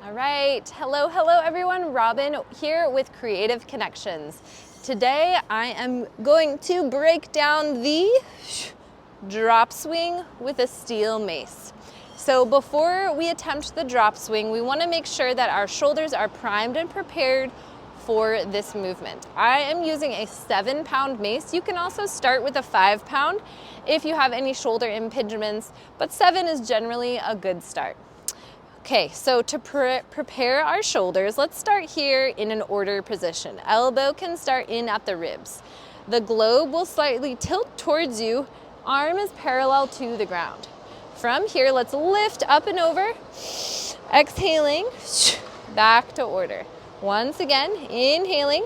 All right, hello everyone. Robin here with Creative Connections. Today I am going to break down the drop swing with a steel mace. So before we attempt the drop swing, we want to make sure that our shoulders are primed and prepared for this movement. I am using a 7-pound mace. You can also start with a 5-pound if you have any shoulder impingements, but 7 is generally a good start. Okay, so to prepare our shoulders, let's start here in an order position. Elbow can start in at the ribs. The globe will slightly tilt towards you. Arm is parallel to the ground. From here, let's lift up and over. Exhaling, back to order. Once again, inhaling.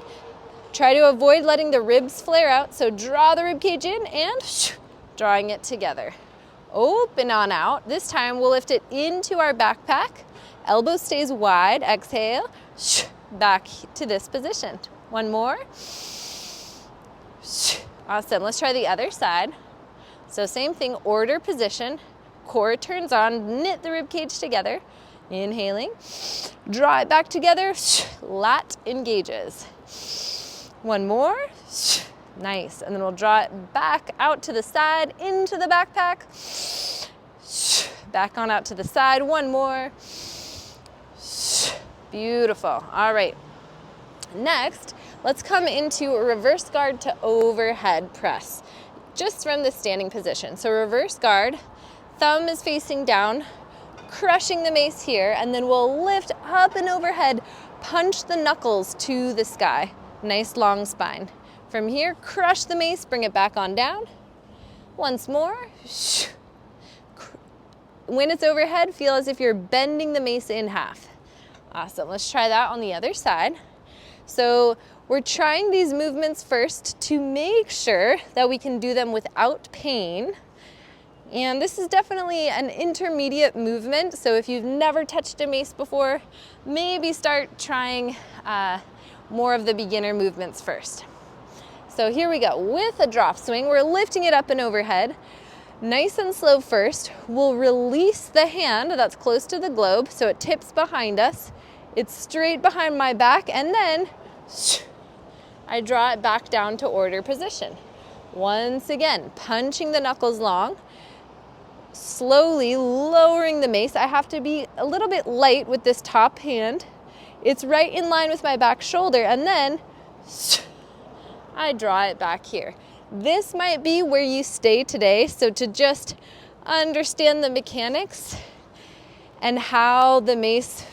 Try to avoid letting the ribs flare out, so draw the rib cage in and drawing it together. Open on out. This time we'll lift it into our backpack. Elbow stays wide. Exhale. Back to this position. One more. Awesome. Let's try the other side. So same thing, order position. Core turns on. Knit the rib cage together. Inhaling. Draw it back together. Lat engages. One more. Nice, and then we'll draw it back out to the side, into the backpack. Back on out to the side, one more. Beautiful, all right. Next, let's come into a reverse guard to overhead press, just from the standing position. So reverse guard, thumb is facing down, crushing the mace here, and then we'll lift up and overhead, punch the knuckles to the sky. Nice long spine. From here, crush the mace, bring it back on down. Once more. When it's overhead, feel as if you're bending the mace in half. Awesome, let's try that on the other side. So we're trying these movements first to make sure that we can do them without pain. And this is definitely an intermediate movement, so if you've never touched a mace before, maybe start trying more of the beginner movements first. So here we go, with a drop swing, we're lifting it up and overhead. Nice and slow first. We'll release the hand that's close to the globe so it tips behind us. It's straight behind my back, and then I draw it back down to order position. Once again, punching the knuckles long, slowly lowering the mace. I have to be a little bit light with this top hand. It's right in line with my back shoulder, and then I draw it back here. This might be where you stay today, so to just understand the mechanics and how the mace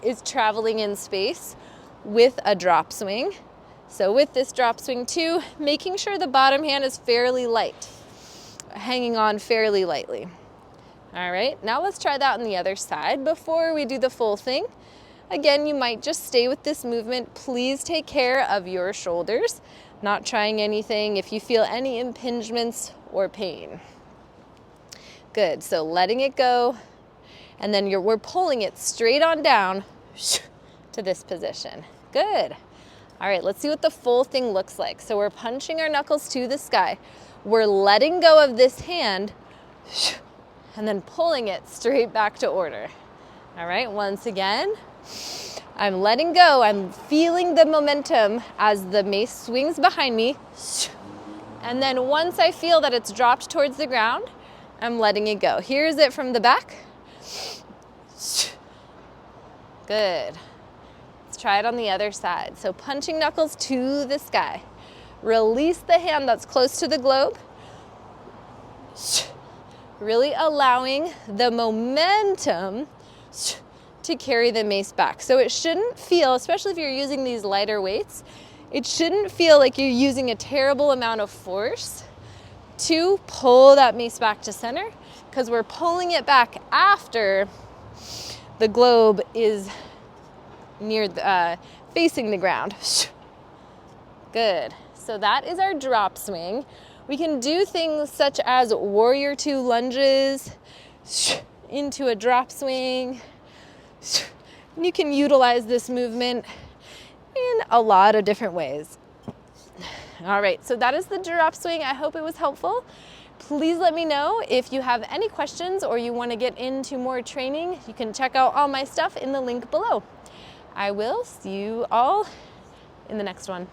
is traveling in space with a drop swing. So with this drop swing too, making sure the bottom hand is fairly light, hanging on fairly lightly. All right, now let's try that on the other side before we do the full thing. Again, you might just stay with this movement. Please take care of your shoulders. Not trying anything if you feel any impingements or pain. Good, so letting it go, and then we're pulling it straight on down to this position. Good. All right, let's see what the full thing looks like. So we're punching our knuckles to the sky. We're letting go of this hand, and then pulling it straight back to order. All right, once again. I'm letting go. I'm feeling the momentum as the mace swings behind me. And then once I feel that it's dropped towards the ground, I'm letting it go. Here's it from the back. Good. Let's try it on the other side. So punching knuckles to the sky. Release the hand that's close to the globe. Really allowing the momentum to carry the mace back. So it shouldn't feel, especially if you're using these lighter weights, it shouldn't feel like you're using a terrible amount of force to pull that mace back to center, because we're pulling it back after the globe is near facing the ground. Good. So that is our drop swing. We can do things such as warrior 2 lunges into a drop swing. You can utilize this movement in a lot of different ways. All right, so that is the drop swing. I hope it was helpful. Please let me know if you have any questions or you want to get into more training. You can check out all my stuff in the link below. I will see you all in the next one.